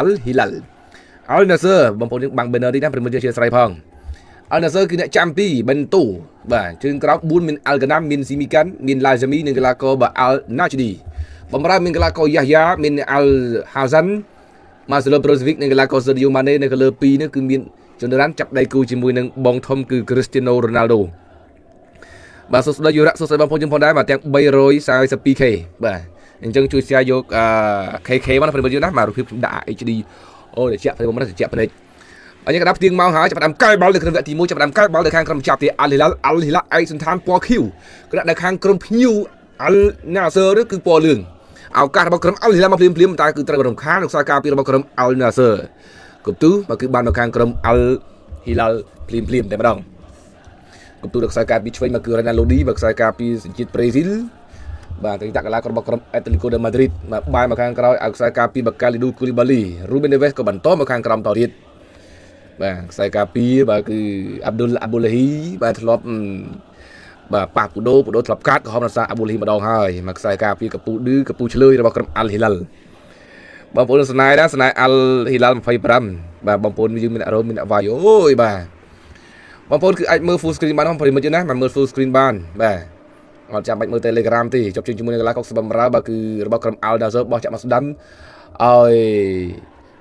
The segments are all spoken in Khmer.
Al Hilal Al Nasser បងប្អូនយើងបាំង banner នេះណាព្រមយើងជាស្រ័យផង Al Nasser គឺអ្នកចាំទីបេនតូបាទជើងក្រោម4មាន Al Ghanam មាន Simikan មាន Lazami និងកីឡាករបាទ Al Najdi បំរើមានកីឡាករ Yahya មាន Al Hazan Marcelo Brozovic និងកីឡាករ Sadio Mane នៅលើ2នេះគឺមានជនរ៉ាន់ចាប់ដៃគូជាមួយនឹងបងធំគឺ Cristiano Ronaldo បាទសួស្ដីយុរៈសួស្ដីបងប្អូនយើងផងដែរបាទទាំង 342k បាទអញ្ចឹងជួយ share យក KK មកប្រិយមិត្តយើងណាបាទរូបភាពខ្ញុំដាក់ HD អូត្រជាក់ប្រិយមិត្តត្រជាក់ភ្នែកអញ្ចឹងកណ្ដាប់ផ្ទៀងមកហើយចាប់ផ្ដើមកែបាល់នៅក្នុងវគ្គទី1ចាប់ផ្ដើមកែបាល់នៅខាងក្រុមចាប់ទី Al Hilal ឯកសន្តានពណ៌ខៀវគណៈនៅខាងក្រុមភ្ញៀវ Al Nasser នេះគឺពណ៌លឿងឱកាសរបស់ក្រុម Al Hilal មកភ្លាមតែគឺត្រូវរំខានក្នុងខ្សែការពាររបស់ក្រុម Al Nasser គប់ទូមកគឺបាននៅខាងក្រុម Al Hilal ភ្លាមតែម្ដងគប់ទូដល់ខ្សែការពារឆ្វេងមកគឺ Ronaldo មកខ្សែការពារសញ្ជាតិប្រេស៊ីលបាទទីតាក់កីឡាកររបស់ក្រុម Atletico de Madrid មកបាយមកខាងក្រោយឲ្យខ្សែការពារបកាលីឌូ Koulibaly Ruben Neves ក៏បន្តមកខាងក្រោមតទៀតបាទខ្សែការពារបាទគឺ Abdul Abdullahi បាទធ្លាប់បាទប៉ះពូដូធ្លាប់កាត់ក៏ហមរសា Abdullahi ម្ដងហើយមកខ្សែការពារកពូឌឺកពូឆ្លើយរបស់ក្រុម Al Hilal បងប្អូនស្នេហ៍ដែរស្នេហ៍ Al Hilal 25បាទបងប្អូនយើងមានអារម្មណ៍មានអវាយអូយបាទបងប្អូនគឺអាចមើល full screen បានផងប្រិយមិត្តយើងណាមកមើល full screen បានបាទអត់ចាំបាច់មើល Telegram ទេជប់ជើងជាមួយនឹងកីឡាករស្បំរើបាទគឺរបស់ក្រុម Al Nasser បោះចាក់មកស្ដាំឲ្យ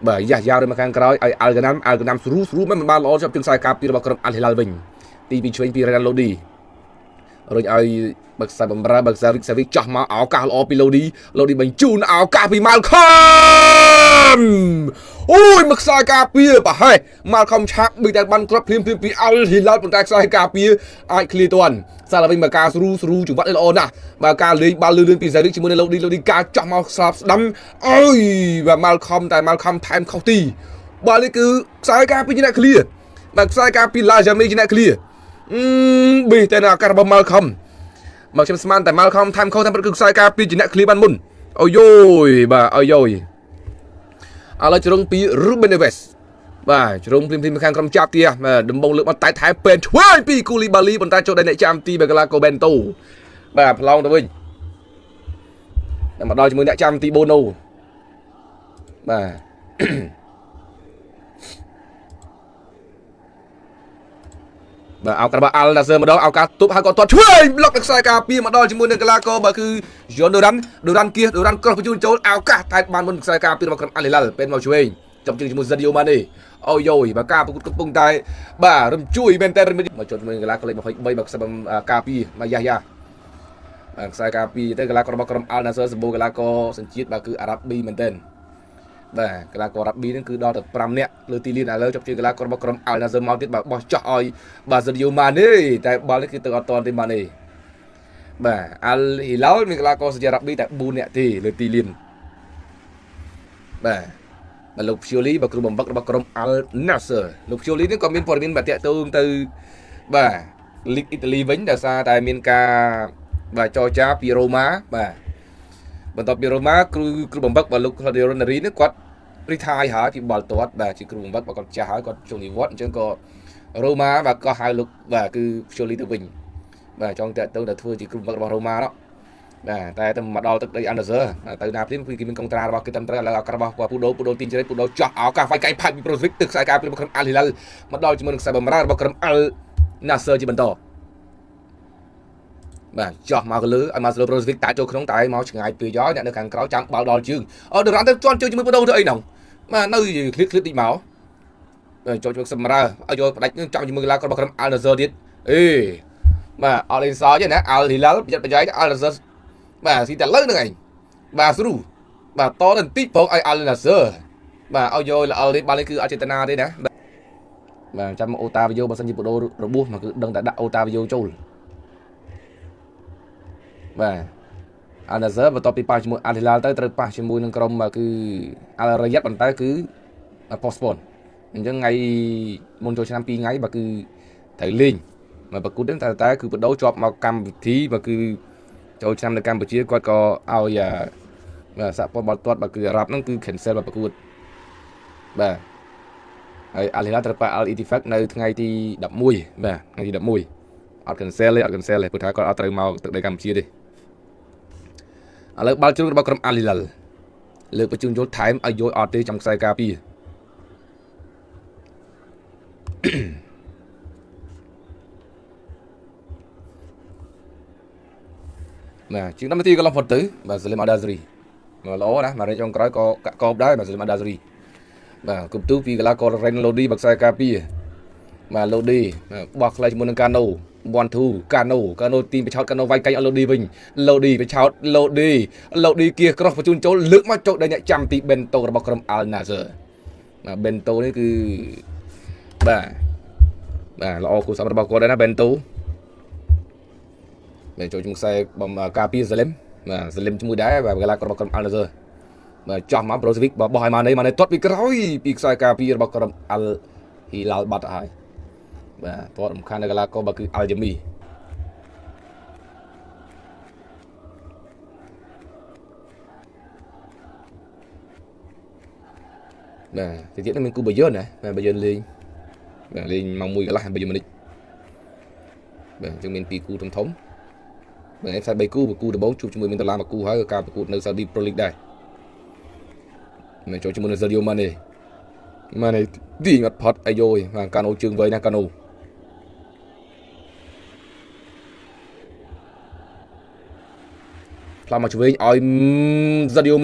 បាទយ៉ាវមកខាងក្រោយឲ្យ Al Ghanam ស្រួលមិនបានល្អជាប់ជើងខ្សែការពាររបស់ក្រុម Al Hilal វិញទីពីឆ្វេងពី Ronaldo រុញឲ្យបើខ្សែបំរើបើខ្សែវិកចោះមកឱកាសល្អពី Lodi បញ្ជូនឱកាសពី Malcolm អូយមកខ្សែការពារប្រហែល Malcolm ឆាប់បីតែបានគ្រាប់ភ្លាមពី Al Hilal ប៉ុន្តែខ្សែការពារអាចឃ្លីទាន់សាឡាវិញមកការស្រួលចង្វាក់ល្អណាស់បើការលេងបាល់លឿនពី Zarik ជាមួយនឹង Lodi ការចោះមកស្លាប់ស្ដាំអើយបាទ Malcolm ថែមខុសទីបាល់នេះគឺខ្សែការពារជាអ្នកឃ្លីបាទខ្សែការពារ Lazami ជាអ្នកឃ្លីបេះតែឱកាសរបស់ Malcolm មកខ្ញុំស្មានតែ Malcolm ថែមខុសតែគឺខ្សែការពារជាអ្នកឃ្លីបានមុនអូយបាទអូយឥឡូវជ្រុងពី Ruben Neves បាទជ្រុងភ្លាមខាងក្រុមចាប់ទីដំបងលើកមកតែថែពេនឆ្វេងពី Koulibaly ប៉ុន្តែចូលដល់អ្នកចាំទីបេកាឡាកូបេនតូបាទផ្លងទៅវិញតែមកដល់ជាមួយអ្នកចាំទី Bono បាទបាទឱកាសរបស់ Al Nasser ម្ដងឱកាសទប់ហើយក៏ទាត់ឆ្វេងប្លុកខ្សែការពារមកដល់ជាមួយនឹងកីឡាករបាទគឺ John Duran cross បញ្ជូនចូលឱកាសតែបានមុនខ្សែការពាររបស់ក្រុម Al Hilal ពេលមកឆ្វេងចាប់ជើងជាមួយ Sadio Mane អូយបាទការប្រកួតកំពុងតែបាទរំជួយមែនតើមកជុំជាមួយកីឡាករលេខ23បាទខ្សែការពារមកយ៉ាខ្សែការពារទៅកីឡាកររបស់ក្រុម Al Nasser សម្បូរកីឡាករសញ្ជាតិបាទគឺអារ៉ាប់ប៊ីមែនតើបាទកីឡាកររ៉ាប់ប៊ីហ្នឹងគឺដល់ទៅ5នាក់លើទីលានឥឡូវចាប់ជើងកីឡាកររបស់ក្រុម Al Nasser មកទៀតបាទបោះចោះឲ្យបាទ Sadio Mane តែបាល់នេះគឺទៅអត់ទាន់ទេ Mane បាទ Al Hilal មានកីឡាករសញ្ជាតិរ៉ាប់ប៊ីតែ4នាក់ទេលើទីលានបាទលោក Pioli បាទគ្រូបំផឹករបស់ក្រុម Al Nasser លោក Pioli នេះក៏មានព័ត៌មានបាទតាក់ទងទៅបាទលីកអ៊ីតាលីវិញដោយសារតែមានការបាទចរចាពី Roma បាទបន្ទាប់ពី Roma គ្រូបំផឹកបាទលោក Claudio Ranieri នេះគាត់ retire ហើយពីបាល់ទាត់បាទជាគ្រូបំផឹកបាទគាត់ចាស់ហើយគាត់ចូលនិវត្តន៍អញ្ចឹងក៏ Roma បាទក៏ហៅលោកបាទគឺ Pioli ទៅវិញបាទចង់តាក់ទងទៅធ្វើជាគ្រូបំផឹករបស់ Roma đóតែទៅមកដល់ទឹកដី Al Nasser ទៅណាព្រាមគឺគេមានកុងត្រារបស់គេត្រឹមត្រូវឥឡូវឱកាសរបស់ពូដូទីនជ្រៃពូដូចោះឱកាសវាយកៃផាច់ពី Brozovic ទឹកខ្សែការពាររបស់ក្រុម Al Hilal មកដល់ជាមួយនឹងខ្សែបំរើរបស់ក្រុម Al Nasser ជាបន្តបាទចោះមកលើឲ្យ Marcelo Brozovic តាចូលក្នុងតែមកឆ្ងាយពេកយកអ្នកនៅខាងក្រោយចាំបាល់ដល់ជើងDurant ទៅជន់ជើងជាមួយពូដូទៅអីហ្នឹងបាទនៅឃ្លៀតតិចមកចូលជួយសម្រើឲ្យយកផ្ដាច់ចាំជាមួយកីឡាកររបស់ក្រុម Al Nasser ទៀតបាទអត់លេងសើចទេណា Al Hilal ប្រយ័ត្នប្រយែង Al Nasser បាទស៊ីតែលើហ្នឹងឯងបាទស្រួលបាទតទៅបន្តិចផងឲ្យ Al Nasser បាទឲ្យយកល្អនេះបាល់នេះគឺអត់ចេតនាទេណាបាទចាំអូតាវីយ៉ូបើសិនជាបដូររបួសមកគឺដឹងតែដាក់អូតាវីយ៉ូចូលបាទ Al Nasser បន្ទាប់ពីប៉ះជាមួយ Al Hilal ទៅត្រូវប៉ះជាមួយនឹងក្រុមគឺ Al Riyad ប៉ុន្តែគឺ postpone អញ្ចឹងថ្ងៃមុនចូលឆ្នាំ2ថ្ងៃបាទគឺត្រូវលេងមកប្រកួតហ្នឹងតែគឺបដូរជាប់មកកម្មវិធីបាទគឺចូលឆ្នាំនៅកម្ពុជាគាត់ក៏ឲ្យសហព័ន្ធបាល់ទាត់បាទគឺអារ៉ាប់ហ្នឹងគឺ cancel មកប្រកួតបាទហើយ Al Hilal ត្រូវប៉ះ Al Ettifaq នៅថ្ងៃទី11បាទថ្ងៃទី11អត់ cancel ទេព្រោះថាគាត់អត់ត្រូវមកទឹកដីកម្ពុជាទេឥឡូវបាល់ជ្រុងរបស់ក្រុម Al Hilal លើកបញ្ជូនចូលថែមឲ្យយកអត់ទេtrongខ្សែការពារបាទជាង10នាទីកន្លងផុតទៅបាទសាលីមអាដាស៊ូរីមកល្អណាមករេចចុងក្រោយក៏កាក់កោបដែរបាទសាលីមអាដាស៊ូរីបាទគប់ទូពីកីឡាកររ៉េនឡូឌីបាក់ខ្សែការពារបាទឡូឌីបោះខ្លីជាមួយនឹងកាណូ1 2កាណូទីបឆោតកាណូវាយកៃអត់ឡូឌីវិញឡូឌីបឆោតឡូឌីគៀសក្រោះបញ្ជូនចូលលើកមកចូលដល់អ្នកចាំទីបេនតូរបស់ក្រុមអាល់ណាហ្សឺបាទបេនតូនេះគឺបាទល្អគូសម្រាប់របស់គាត់ដែរណាបេនតូចូលជាមួយខ្សែបំការពារសាលីមបាទសាលីមជាមួយដែរបាទកីឡាកររបស់ក្រុមអាល់ណាហ្សឺបាទចោះមកប្រូស៊ីវិកបោះឲ្យម៉ាណេទាត់ពីក្រោយពីខ្សែការពាររបស់ក្រុមអាល់ហ៊ីឡាល់បាត់ហើយបាទតរសំខាន់នៅកីឡាករបើគឺអាល់យ៉ាមីបាទទៀតនេះមានគូបាយឺនណាបាទបាយឺនលេងម៉ោង1កន្លះបាយឺនម៉ានិចបាទអញ្ចឹងមាន2គូធំបាទខ្សែ3គូគូដំបូងជួបជាមួយមានដុល្លារ1គូហើយការប្រកួតនៅ Saudi Pro League ដែរចូលជាមួយនឹង Sadio Mane ទីអត់ផុតអាយយបាទកាណូជើងវែងណាកាណូផ្លាស់មកឆ្វេងឲ្យ Sadio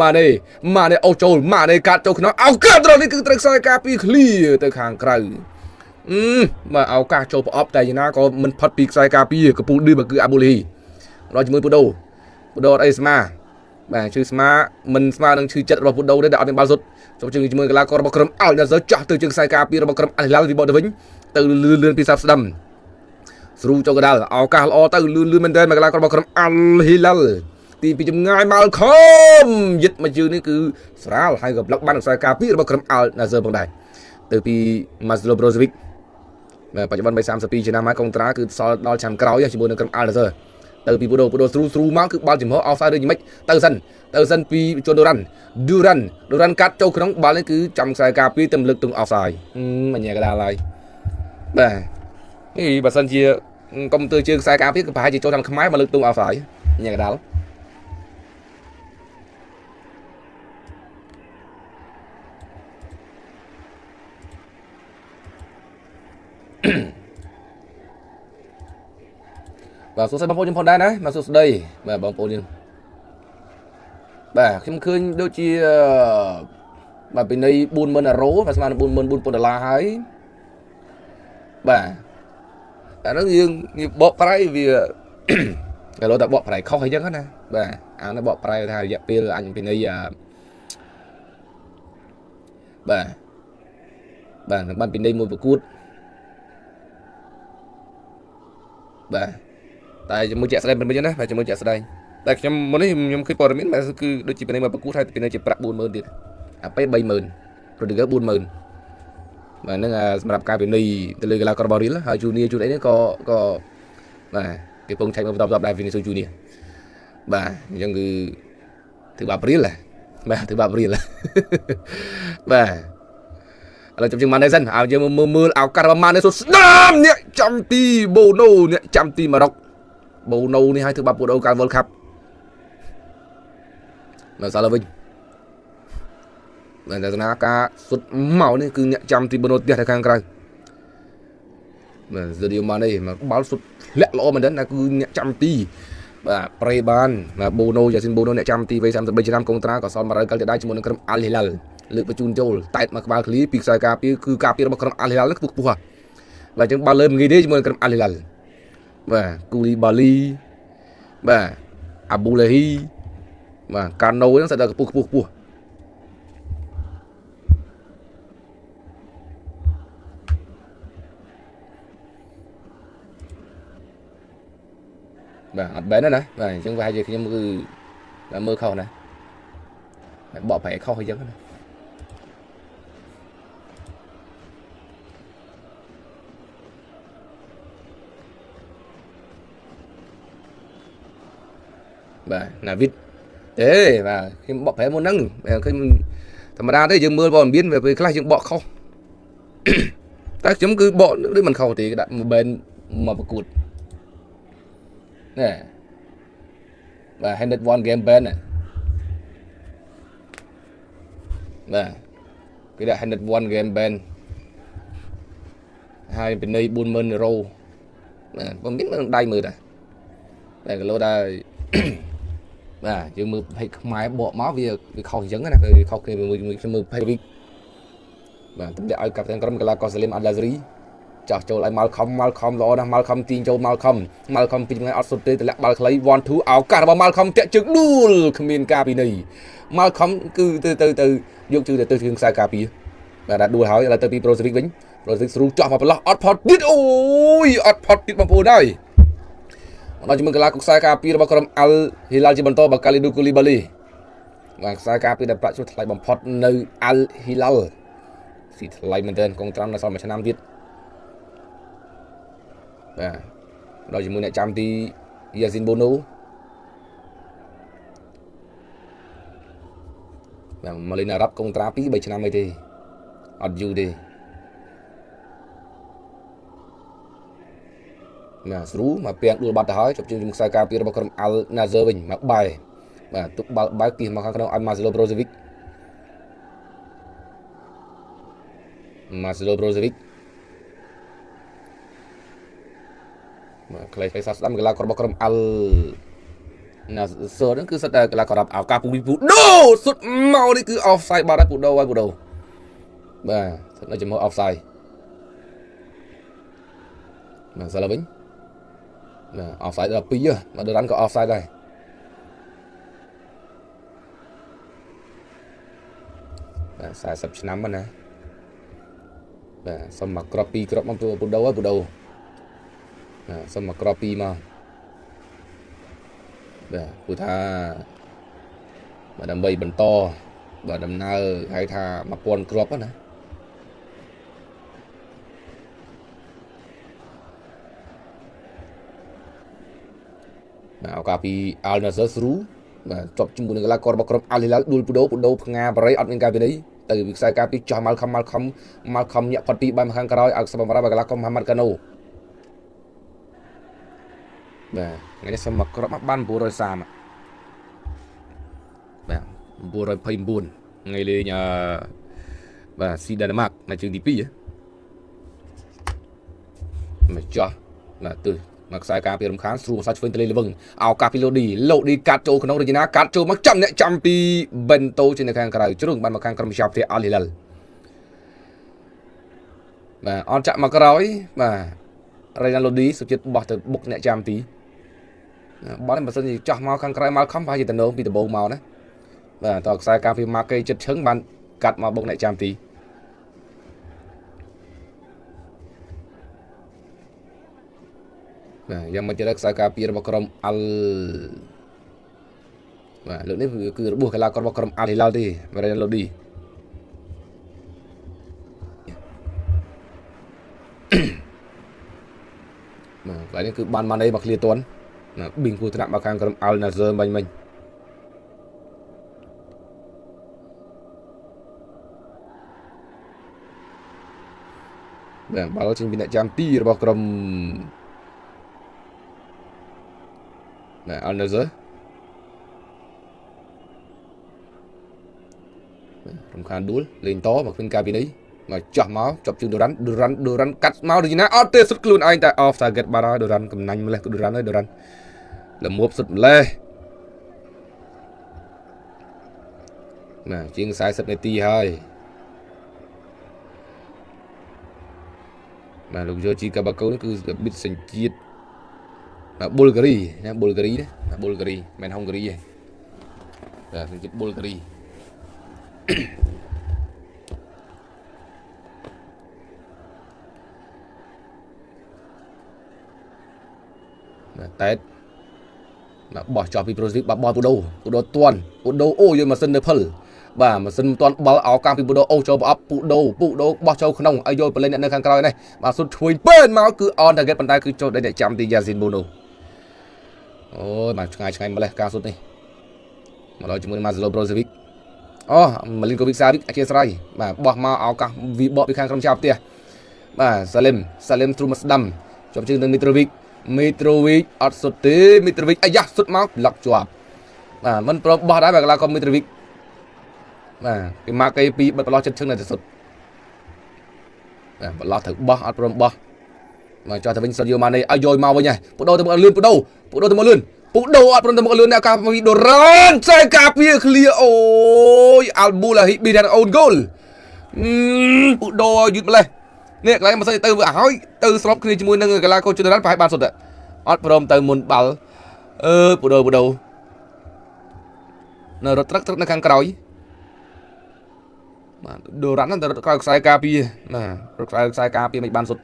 Mane អូចូល Mane កាត់ចូលក្នុងឱកាសត្រង់នេះគឺត្រូវខ្សែការពារ clear ទៅខាងក្រៅបាទឱកាសចូលប្រអប់តែយ៉ាងណាក៏មិនផុតពីខ្សែការពារកពូលឌឺបើគឺអាប៊ូលីដល់ជាមួយពូដូអត់អីស្មាបាទឈឺស្មាមិនស្មានឹងឈឺចិត្តរបស់ពូដូទេដែលអត់មានបាល់សុទ្ធចូលជើងជាមួយកីឡាកររបស់ក្រុមអាល់ណាហ្សឺចាស់ទៅជើងខ្សែការពាររបស់ក្រុមអាល់ហ៊ីឡាល់វិបទៅវិញទៅលឿនពីសាប់ស្ដាំស្រូចូលកដាលឱកាសល្អទៅលឿនមែនទែនមកកីឡាកររបស់ក្រុមអាល់ហ៊ីឡាល់ទីពីចម្ងាយមកខំយឹតមកជើងនេះគឺស្រាលហើយក៏ប្លុកបានខ្សែការពាររបស់ក្រុមអាល់ណាហ្សឺផងដែរទៅពីម៉ាស្ឡូប្រូស៊ីវិកបច្ចុប្បន្ន32ឆ្នាំហើយកុងត្រាគឺសល់ដល់ឆ្នាំក្រោយជាមួយនឹងក្រុមអាល់ណាហ្សឺទៅពីពូដូស្រូមកគឺបាល់ចំហអោហ្វសាយឬយ៉ាងម៉េចទៅសិនពីជូនឌូរ៉ាន់កាត់ចូលក្នុងបាល់នេះគឺចំខ្សែការពារទៅលើកទងអោហ្វសាយអញ្ញាកដាលហើយបាទនេះបើសិនជាកុំទើជើងខ្សែការពារគឺប្រហែលជាចូលតាមខ្មែរមកលើកទងអោហ្វសាយអញ្ញាកដាលបាទសួស្តីបងប្អូនខ្ញុំផងដែរណាបាទសួស្តីបាទបងប្អូនយើងបាទខ្ញុំឃើញដូចជាបាទពីនៃ40000អឺរ៉ូបាទស្មើនឹង44000 $ហើយបាទអានោះយើងបកប្រៃវាគេលោតែបកប្រៃខុសអីចឹងណាបាទអានោះបកប្រៃថារយៈពេលអញពីនៃបាទបានពីនៃមួយប្រកួតបាទតែជាមួយជាក់ស្ដែងមិនចឹងណាបាទជាមួយជាក់ស្ដែងតែខ្ញុំមុននេះខ្ញុំឃើញព័ត៌មានបាទគឺដូចជាពីនៃមកប្រកួតហើយពីនៃជាប្រាក់40000ទៀតអាពេល30000 Rodriguez 40000បាទហ្នឹងសម្រាប់ការពីនៃទៅលើកីឡាកររបស់រៀលហើយ Junior ជួនអីនេះក៏បាទគេពងឆែកមកបន្តដែរ Vinicius Junior បាទអញ្ចឹងគឺធ្វើបាបរៀលបាទធ្វើបាបរៀលបាទឥឡូវជិះម៉ាណេសិនឲ្យយើងមើលឱកាសរបស់ម៉ាណេសុទ្ធស្ដាមអ្នកចាំទីបូណូអ្នកចាំទីម៉ារ៉ុកបូណូនេះឲ្យធ្វើបាបពូដូកាល World Cup នៅសាឡវិញតែស្នាការសុទ្ធមកនេះគឺអ្នកចាំទីបូណូផ្ទះទៅខាងក្រៅបាទ Sadio Mane មកបាល់សុទ្ធធ្លាក់ល្អមែនទេគឺអ្នកចាំទីបាទប្រេបានបាទបូណូយ៉ាស៊ីនបូណូអ្នកចាំទីវ័យ33ឆ្នាំកុងត្រាក៏សល់100កលទៅដែរជាមួយនឹងក្រុមអាល់ហ៊ីឡាល់លើកបញ្ជូនចូលតែតមកក្បាលឃ្លីពីខ្សែការពារគឺការពាររបស់ក្រុមអាល់ហ៊ីឡាល់ខ្ពស់បាទអញ្ចឹងបាល់លើមិនងាយទេជាមួយនឹងក្រុមអាល់ហ៊ីឡាល់បាទគូលីបាលីបាទអាប៊ូលេហ៊ីបាទកាណូហ្នឹងស្អាតតែខ្ពស់បាទអត់បែនណាបាទអញ្ចឹងប្រហែលជាខ្ញុំគឺមើលខុសណាបកប្រែខុសអញ្ចឹងណាបាទណាវីតទេបាទខ្ញុំបកប្រែមុនហ្នឹងឃើញធម្មតាទេយើងមើលព័ត៌មានពេលខ្លះយើងបកខុសតែខ្ញុំគឺបកដូចមិនខុសទេដាក់មួយបែនមកប្រកួតណែបាទ handed one game ban ណា បាទគេដាក់ 101 game ban ហើយពីនៃ 40,000 euro បាទបើមានមិនដៃមើលដែរតែគីឡូដែរបាទយើងមើលភ័យខ្មែរបកមកវាខុសអញ្ចឹងណាគឺខុសគ្នាមួយខ្ញុំមើលភ័យវិកបាទទម្លាក់ឲ្យកាប់ទាំងក្រុមកីឡាករសាលីមអាត់ឡាហ្សេរីចាស់ចូលឲ្យម៉ាល់ខំល្អណាស់ម៉ាល់ខំទាញចូលម៉ាល់ខំពីថ្ងៃអត់សុទ្ធទេទម្លាក់បាល់ខ្លី 1 2 ឱកាសរបស់ម៉ាល់ខំតាក់ជើងដួលគ្មានការពីនៃម៉ាល់ខំគឺទៅយកជើងទៅខ្សែការពារបាទដាក់ដួលហើយឥឡូវទៅពីប្រូសេវិកវិញប្រូសេវិកស្រួលចោះមកប្រឡោះអត់ផុតទៀតអូយអត់ផុតទៀតបងប្អូនហើយដល់ជាមួយកីឡាករខ្សែការពាររបស់ក្រុមអាល់ហ៊ីឡាល់ជាបន្តបើកាលីឌូកូលីបាលីបាទខ្សែការពារដែលប្រាក់ឈ្នួលថ្លៃបំផុតនៅអាល់ហ៊ីឡាល់ស៊ីថ្លៃមែនទែនកងត្រាំនៅសល់មួយឆ្នាំទៀតបាទដល់ជាមួយអ្នកចាំទីយ៉ាស៊ីនបូណូបាទម៉ាលីណារ៉ាប់កងត្រា2 3ឆ្នាំអីទេអត់យូរទេណាស្រូមកពាំងដួលបាត់ទៅហើយជប់ជើងខ្សែការពាររបស់ក្រុមអាល់ណាហ្សឺវិញមកបែបាទទុកបាល់បែគៀសមកខាងក្នុងឲ្យម៉ាសេឡូប្រូសេវិកបាទក្លេសាស្ដាំកីឡាកររបស់ក្រុមអាល់ណាហ្សឺហ្នឹងគឺសិតតែកីឡាកររាប់ឱកាសពូដូសុទ្ធមកនេះគឺ offside បាត់ហើយពូដូបាទសិតនៅជាមួយ offside បាទសិលវិញបាទ offside ដល់2បាទដូរ៉ាន់ក៏ offside ដែរបាទ40ឆ្នាំហ្នឹងណាបាទសុំមកក្រប2ក្របមកពូដូហើយពូដូបាទសុំមកក្រប2មកបាទគូថាបាទដើម្បីបន្តបាទដំណើរហៅថា1000គ្រាប់ណាបាទឱកាសពីអាល់ណាហ្សឺស្រូបាទចប់ជាមួយនឹងកីឡាកររបស់ក្រុមអាល់ហ៊ីឡាល់ដួលពូដូផ្ងាបរិយអត់មានការពីនេះទៅវិខ្សែការពីចោះម៉ាល់ខំញាក់ផុតពីបែរមកខាងក្រោយឲ្យសម្រាប់កីឡាករមហាម៉ាត់កាណូបាទថ្ងៃនេះសុំមកក្របមកបាន930បាទ929ថ្ងៃលេងបាទស៊ីដាណឺម៉ាកនៅជើងទី2មកចោះបាទទើមកខ្សែការពីរំខានស្រួលសាច់ឆ្វេងទៅលេលវឹងឱកាសពីឡូឌីកាត់ចូលក្នុងរចនាកាត់ចូលមកចាំអ្នកចាំពីបេនតូជានៅខាងក្រៅជ្រុងបានមកខាងក្រុមជាប់ផ្ទះអាល់ហ៊ីឡាល់បាទអត់ចាក់មកក្រោយបាទរ៉េណាឡូឌីសុចិត្តបោះទៅបុកអ្នកចាំទីបើមិនសិនជាចោះមកខាងក្រៅមកខំប្រហែលជាតំណងពីដំបូងមកណាបាទតខ្សែការពីម៉ាកេចិត្តឈឹងបានកាត់មកបុកអ្នកចាំទីបាទយ៉ាងមិនចិត្តខ្សែការពីរបស់ក្រុមអាល់បាទលើកនេះគឺរបួសកីឡាកររបស់ក្រុមអាល់ហ៊ីឡាល់ទេរ៉េណាឡូឌីបាទកន្លែងនេះគឺបានម៉ាណេមកឃ្លៀទាន់ប៊ីងគូថ្នាក់មកខាងក្រុមអាល់ណាហ្សឺមិញបាទបាល់ចេញពីអ្នកចាំទីរបស់ក្រុមអាល់ណាហ្សឺរំខានដួលលេងតមកវិញការពីនេះមកចោះមកចប់ជើងដូរ៉ាន់កាត់មកដូចណាអត់ទេសុទ្ធខ្លួនឯងតែ off target បាត់ហើយដូរ៉ាន់កំណាញ់ម្លេះដូរ៉ាន់ហើយដូរ៉ាន់ល្មមសុទ្ធម្លេះជាង40នាទីហើយបាទលោកយោជីកាបាកូនេះគឺប៊ីតសញ្ជាតិប៊ុលហ្គារីណាប៊ុលហ្គារីមិនហុងហ្គារីទេបាទសញ្ជាតិប៊ុលហ្គារីតែបោះចោលពីប្រូសេវិកបោះពូដូទាន់ពូដូអូយកម៉ាស៊ីននៅផលបាទម៉ាស៊ីនមិនទាន់បាល់ឱកាសពីពូដូអូចូលប្រអប់ពូដូបោះចូលក្នុងឲ្យយកប្រលេងអ្នកនៅខាងក្រោយនេះបាទសុទ្ធឈួយពេនមកគឺ on target ប៉ុន្តែគឺចូលដល់អ្នកចាំទីយ៉ាស៊ីនបូណូអូយបាទឆ្ងាយម្លេះការសុទ្ធនេះមកដល់ជាមួយម៉ាសេឡូប្រូសេវិកម៉ាលីនកូវិកសាវិកអធិស្ឋានបាទបោះមកឱកាសវាបកពីខាងក្រុមចាប់ផ្ទះបាទសាឡឹមទ្រូមកស្ដាំជាប់ជើងទៅមីត្រូវិកអត់សុទ្ធទេមីត្រូវិកអាយ៉ាសុទ្ធមកប្លុកជាប់បាទមិនព្រមបោះដែរបាទកីឡាករមីត្រូវិក cái mà cái pi bật lo chân chân này thật bật lo thử bó ở trong bó mà cho thằng Sadio Mane ai rồi mau với nhỉ phụ đầu từ một lươn phụ đầu từ một lươn phụ đầu ở trong từ một lươn nào cả vì đồ run sai cả phía clear ôi Albu là hit bị đàn own goal phụ đầu dứt lên nè cái mà sai từ vừa hỏi từ slot kia chỉ muốn nâng cái là câu chuyện đó phải bàn sụt ạ ở trong từ một ball phụ đầu nó rất nó khang còi đồ rắn nó rất sai cả phía mà rất sai cả phía mấy bàn sụt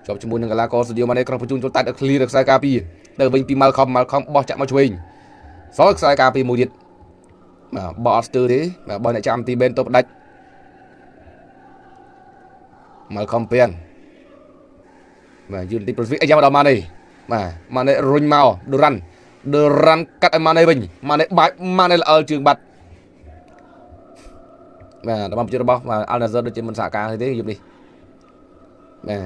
chọn cho muốn nâng cái là câu Sadio Mane trong phần chung cho tay được clear được sai cả phía từ bên pin Malcolm bỏ chạm vào chuối sáu sai cả phía mùi điện mà bỏ từ đấy mà bỏ lại chạm thì bên top đạch Malcolm pen mà dừng tiếp profit anh em vào Mane mà Mane run mau Duran cắt Mane bình Mane là ở trường bạch mà nó bấm chưa bao mà Al Nassr được trên mình xả ca thế giúp đi nè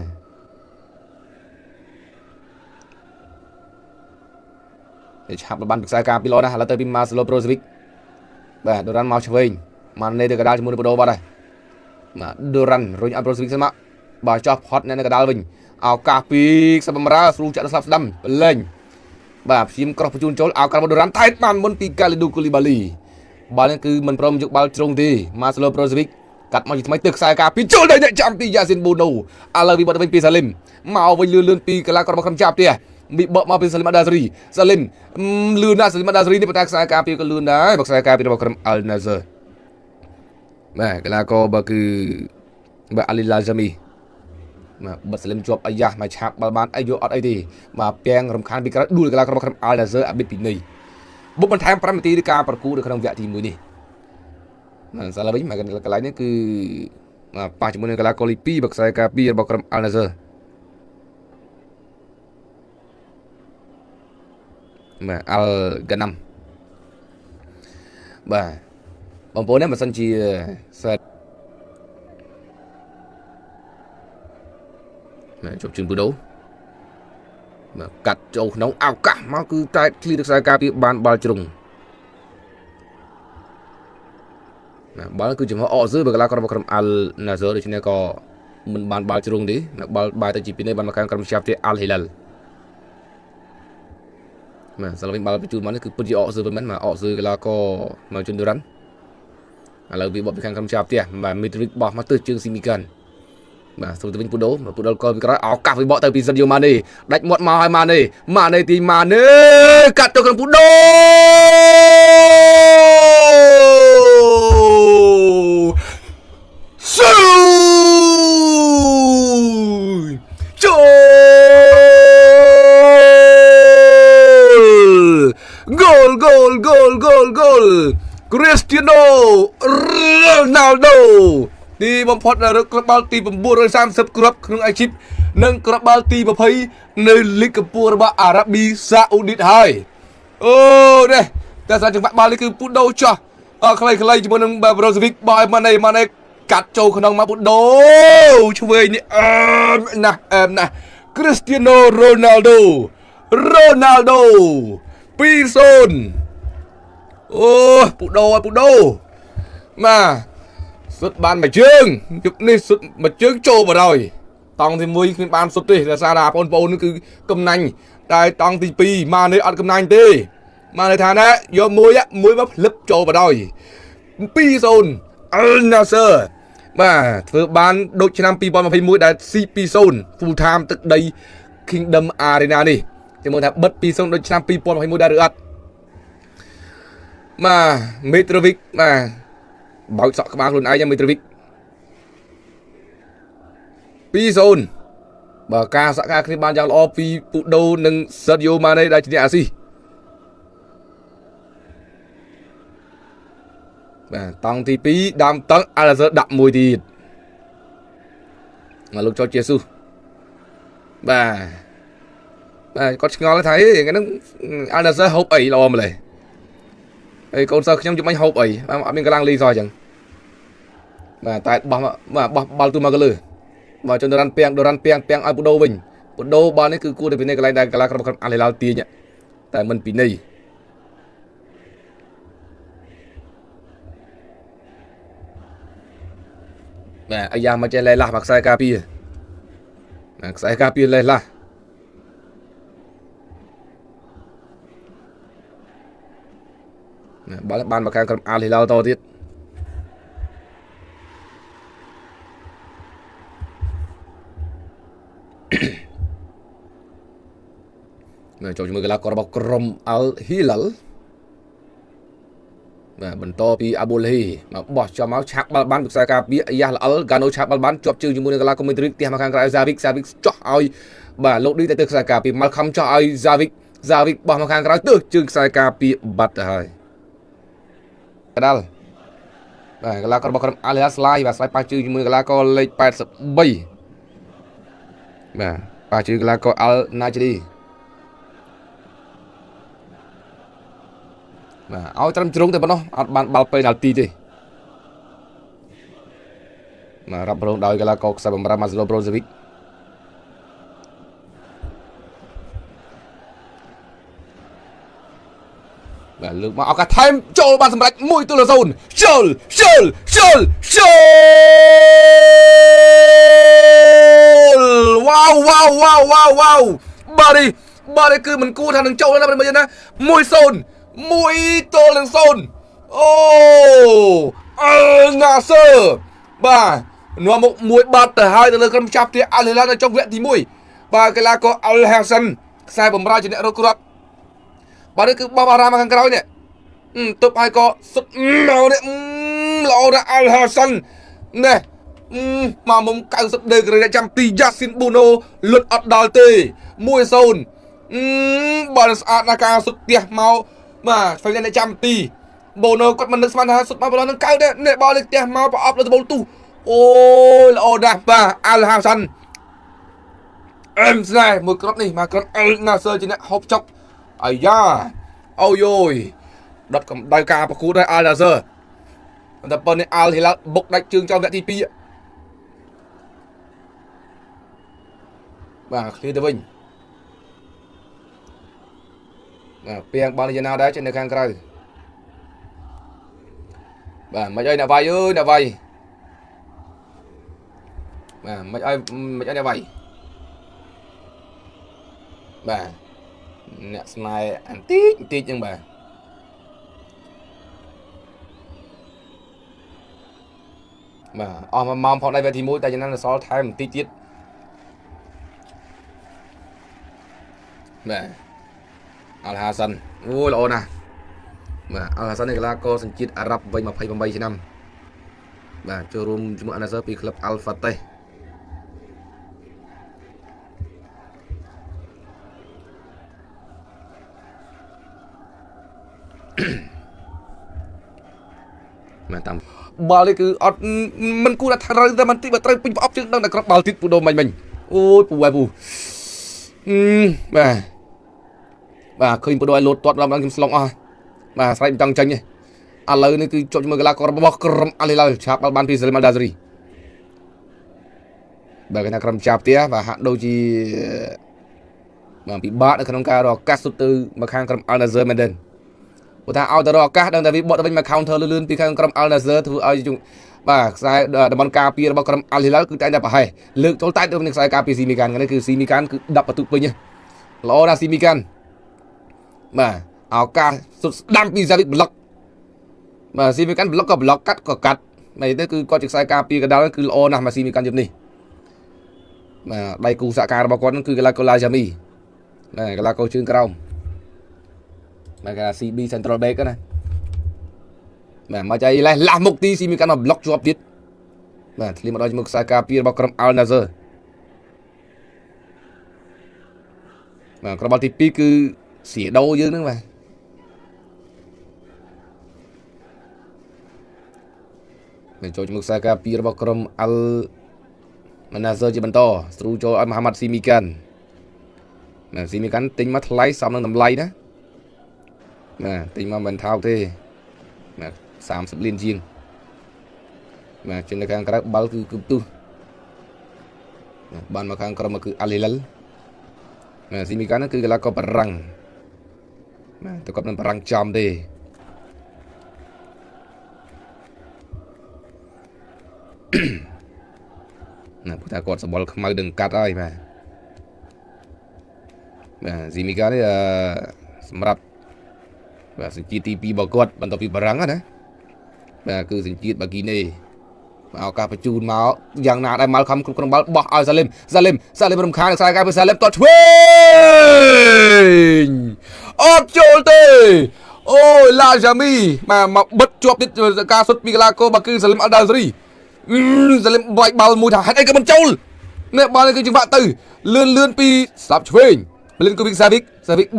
để chạm bắn được sai ca pilot là tới pin Marcelo Brozovic và Duran mau trở về Mane được cái đá cho mua đồ vào đây mà Duran rồi anh Brozovic xem ạ bà cho hot nên cái đá bình ao cà phê sắp ra xuống trận sắp đâm lên bà phim crop chun chol ao cà Duran tay man muốn pi Kalidou Koulibaly bà nên cứ mình prom chụp ball trung thì Marcelo Brozovic cắt mau chỉ mấyตึก sai cà phê chol đây để chạm pi Yasin Bono Alawi bắt bên pi Salim mau với lươn pi cái lá còn không chạm tia bị bọ mau pi Salim Adazri Salim lươn na Salim Adazri đi bắt sai cà phê cái lươn đấy bắt sai cà phê bắt Al Nassr này cái là có bà cứ bà Ali Lazami mà bật Salim chụp ai mà chạm ball bán ai vô ở đây thì mà peng rầm khan bị cái đuôi cái là có Al Nassr ở bên pin này bốc bên tham pram tí đi ca parku được không vẽ thì mới đi mà sao là bính mà cái lái này cứ mà ba chỉ muốn cái là Kolipi bậc sai cà phê bậc Al Nassr mà Al Ghanam bà bóng bố này mà sân chi set chụp chừng bữa đấu mà cắt trâu nóng ao cả mà cứ tay khi được sai cà phê bàn bal trùng bal cứ chừng họ giữ bởi cái là con Al Nassr để cho nên có mình bàn bal trùng đấy bal bài tới chỉ pin này bàn makan cầm siap thì Al Hilal mà sao mình bal chun mà nó cứ bật họ giữ với mình mà họ giữ cái là có mà chun Duran là vì bọn khang cầm siap thì mà Mitrovic bỏ mà từ chương Simikan mà số từ bên phụ đấu coi cái áo cà với bọn từ Sadio Mane đánh một màu hai Mane thì Mane cắt cho con phụ đấu goal Cristiano Ronaldoទីបំផុតនៅក្របបាល់ទី930គ្រាប់ក្នុងអាជីពនិងក្របបាល់ទី20នៅលីកកំពូលរបស់អារ៉ាប៊ីសាអូឌីតហើយអូនេះតែសារចង្វាក់បាល់នេះគឺពូដូចោះខ្លីជាមួយនឹង Brozovic បោះឲ្យ Mane កាត់ចូលក្នុងមកពូដូឆ្វេងនេះអឺណាស់ Cristiano Ronaldo 2-0អូពូដូមកសុទ្ធបានមួយជើងជប់នេះសុទ្ធមួយជើងចូលមកហើយតង់ទី1គ្មានបានសុទ្ធទេដោយសារថាបងប្អូននេះគឺកំណាញ់តែតង់ទី2មកនេះអត់កំណាញ់ទេមកន័យថាណាយកមួយមកផ្លឹបចូលមកហើយ 2-0 Al Nassr បាទធ្វើបានដូចឆ្នាំ2021ដែល C2-0 full time ទឹកដី Kingdom Arena នេះជាមួយថាបិទ 2-0 ដូចឆ្នាំ2021ដែរឬអត់បាទ Mitrovic បាទបើកសក់ក្បាលខ្លួនឯង Mitrovic 2-0 បើការសហការគ្នាបានយ៉ាងល្អពីពូដូនិង Sadio Mane ដែលជាអ្នកអាស៊ីបាទតង់ទី2ដើមតង់ Al Nassr ដាក់មួយទៀតមកលោកចោជេស៊ូសបាទគាត់ឆ្ងល់ថាថ្ងៃហ្នឹង Al Nassr ហូបអីល្អម្ល៉េះហើយកូនសិស្សខ្ញុំជុំអញហូបអីអត់មានកន្លងលីសោះអញ្ចឹងបាទតែបោះបាល់ទូមកលើមកចុះDuranពាំងឲ្យពូដូវិញពូដូបាល់នេះគឺគួរតែពីនេះកន្លែងដែលកន្លងក្រុមAl Hilalទាញតែមិនពីនេះ អាយ៉ាមកចេះលេះឡាស់មកខ្សែការពារខ្សែការពារលេះឡាស់បាល់បានមកខាងក្រុមអាល់ហ៊ីឡាល់តទៀតចូលជាមួយកីឡាកររបស់ក្រុមអាល់ហ៊ីឡាល់បន្តពីអាប៊ូលហ៊ីមកបោះចំមកឆាក់បាល់បានពីខ្សែការពារអាយ៉ាល្អិលហ្គាណូឆាក់បាល់បានជាប់ជើងជាមួយនឹងកីឡាករមីទ្រីកផ្ទះមកខាងក្រៅសាវិកចោះឲ្យលោកឌីទៅខ្សែការពារមកខំចោះឲ្យសាវិកបោះមកខាងក្រៅទើសជើងខ្សែការពារបាត់ទៅហើយកដាល់កីឡាកររបស់ក្រុមអាល់ហ៊ីឡាល់ស្លាយប៉ះជើងជាមួយកីឡាករលេខ83ប៉ះជើងកីឡាករអាល់ណាជីឌីឲ្យត្រឹមជ្រុងតែប៉ុណ្ណោះអត់បានបាល់ពេញដល់ទីទេរ៉ាប់រងដោយកីឡាករខ្សែបម្រើម៉ាស្ឡូប្រូសេវិកលើកមកឱកាសថែមចូលបានសម្រេច1-0វ៉ាវបាទនេះគឺមិនគួរថានឹងចូលណាមិនណា1-0 អូអល់ណាសឺបាទនាំមកមួយបាត់ទៅហើយទៅលើក្រុមចាប់ទាអាល់ហ៊ីឡាល់នៅចុងវគ្គទី1បាទកីឡាករអល់ហាសិនខ្សែបម្រើជាអ្នករកគ្រាប់បាទនេះគឺបោះបារ៉ាមកខាងក្រោយនេះទប់ហើយក៏សុទ្ធមកនេះល្អណាស់អល់ហាសិនណែមកមុំ90ដឺក្រេចាំទីយ៉ាស៊ីនប៊ូណូលុតអត់ដល់ទេ1-0បាល់ស្អាតណាស់ការសុទ្ធផ្ទះមកបាទហ្វេលអ្នកចាំទីបូណូគាត់មិននឹកស្មានថាសុទ្ធមកបាល់នឹងកើតទេនេះបាល់លេខផ្ទះមកប្រអប់លើត្បូងទូអូយល្អណាស់បាទអាល់ហាសាន់ស្នេហ៍មួយគ្រាប់នេះមកគ្រាប់អល់ណាសឺជាអ្នកហូបចុកអាយ៉ាអូយយដុតកម្ដៅការប្រកួតឲ្យអាល់ណាសឺតែប៉ុណ្នេះអាល់ហ៊ីឡាល់បុកដាច់ជើងចំវគ្គទី2បាទឃ្លៀទៅវិញពាងបាល់យ៉ាងណាដែរចេញនៅខាងក្រៅបាទមិនអីអ្នកវាយអ្នកវាយបាទមិនអីអ្នកវាយបាទអ្នកស្នេហ៍អន្តិចហ្នឹងបាទអស់1ម៉ោងផងដែរវគ្គទី1តែយ៉ាងណាសល់ថែមបន្តិចទៀតបាទអល់ហាសាន់អូល្អណាស់បាទអល់ហាសាន់នេះកីឡាករសញ្ជាតិអារ៉ាប់វ័យ28ឆ្នាំបាទចូលរួមជាមួយអាណាសឺពីក្លឹបអាល់ហ្វាតេសបាទតាមបាល់នេះគឺអត់មិនគួរថាត្រូវតែបន្តិចបើត្រូវពេញប្រអប់ជើងដឹងតែគ្រាប់បាល់ទៀតពូដូមិញអូយពូហើយពូបាទឃើញពូដូឲ្យលោតទាត់ដល់ខ្ញុំស្លងអស់បាទស្រែកមិនចង់ចាញ់ទេឥឡូវនេះគឺជប់ជាមួយកីឡាកររបស់ក្រុមអាល់ហ៊ីឡាល់ឆាប់បាល់បានពីសាលីម អាល់ដាហ្សរីបាទគេថាក្រុមចាប់ផ្ទះបាទហាក់ដូចជាបាទពិបាកនៅក្នុងការរកឱកាសសុទ្ធទៅមកខាងក្រុមអាល់ណាហ្សឺមែនទេព្រោះថាឲ្យទៅរកឱកាសដឹងតែវាបត់ទៅវិញមក counter លឿនពីខាងក្រុមអាល់ណាហ្សឺធ្វើឲ្យបាទខ្សែតំបន់ការពាររបស់ក្រុមអាល់ហ៊ីឡាល់គឺតែងតែប្រហែសលើកចូលតែទៅនឹងខ្សែការពារស៊ីមីកាននេះគឺស៊ីមីកានគឺ10បន្ទុកពេញល្អណាស់ស៊ីមីកានបាទឱកាសសុទ្ធស្ដាំពីសាវិកប្លុកបាទស៊ីមីកានប្លុកក៏ប្លុកកាត់ក៏កាត់នេះទៅគឺគាត់ជាខ្សែការពារកណ្ដាលគឺល្អណាស់មកស៊ីមីកានយប់នេះបាទដៃគូសហការរបស់គាត់គឺកីឡាករឡាយ៉ាមីបាទកីឡាករជើងក្រោមបាទគេថា CB Central Back ណាបាទមកចៃលេះឡាស់មុខទីស៊ីមីកានមកប្លុកជាប់ទៀតបាទធ្លាក់មកដល់ជាមួយខ្សែការពាររបស់ក្រុមអាល់ណាហ្សឺបាទក្រុមបាល់ទី2គឺសៀដោយើងហ្នឹងបាទចូលជាមួយខ្សែការពាររបស់ក្រុមអាល់ណាហ្សឺជាបន្តស្រូចូលឲ្យមហាម៉ាត់ស៊ីមីកានបាទស៊ីមីកានទិញមកថ្លៃសមនឹងតម្លៃណាបាទទិញមកមិនថោកទេបាទ30លានជាងបាទចេញនៅខាងក្រៅបាល់គឺគប់ទុះបានមកខាងក្រៅមកគឺអាល់ហ៊ីឡាល់បាទស៊ីមីកានគឺកីឡាករបារាំងបាទតែគាត់មិនបារាំងចំទេ ព្រោះថាគាត់សម្បល់ខ្មៅនឹងកាត់ហើយបាទស៊ីមីកានេះសម្រាប់បាទសញ្ជាតិទី2របស់គាត់បន្ទាប់ពីបារាំងណាបាទគឺសញ្ជាតិបាគីណេមកឱកាសបញ្ជូនមកយ៉ាងណាដែរម៉ាល់ខំគ្រប់គ្រងបាល់បោះឲ្យសាឡេមរំខានខ្សែការពីសាឡេមតឆ្វេងអត់ចូលទេអូយឡាយ៉ាមីបាទមកបិទជាប់ទៀតការសុទ្ធពីកីឡាករបាគឺសាឡេមអល់ដាស្រីសាឡេមវាយបាល់មួយថាហេតុអីក៏មិនចូលនេះបាល់នេះគឺចង្វាក់ទៅលឿនពីស្ដាប់ឆ្វេងលឿនគូវិកសាវិក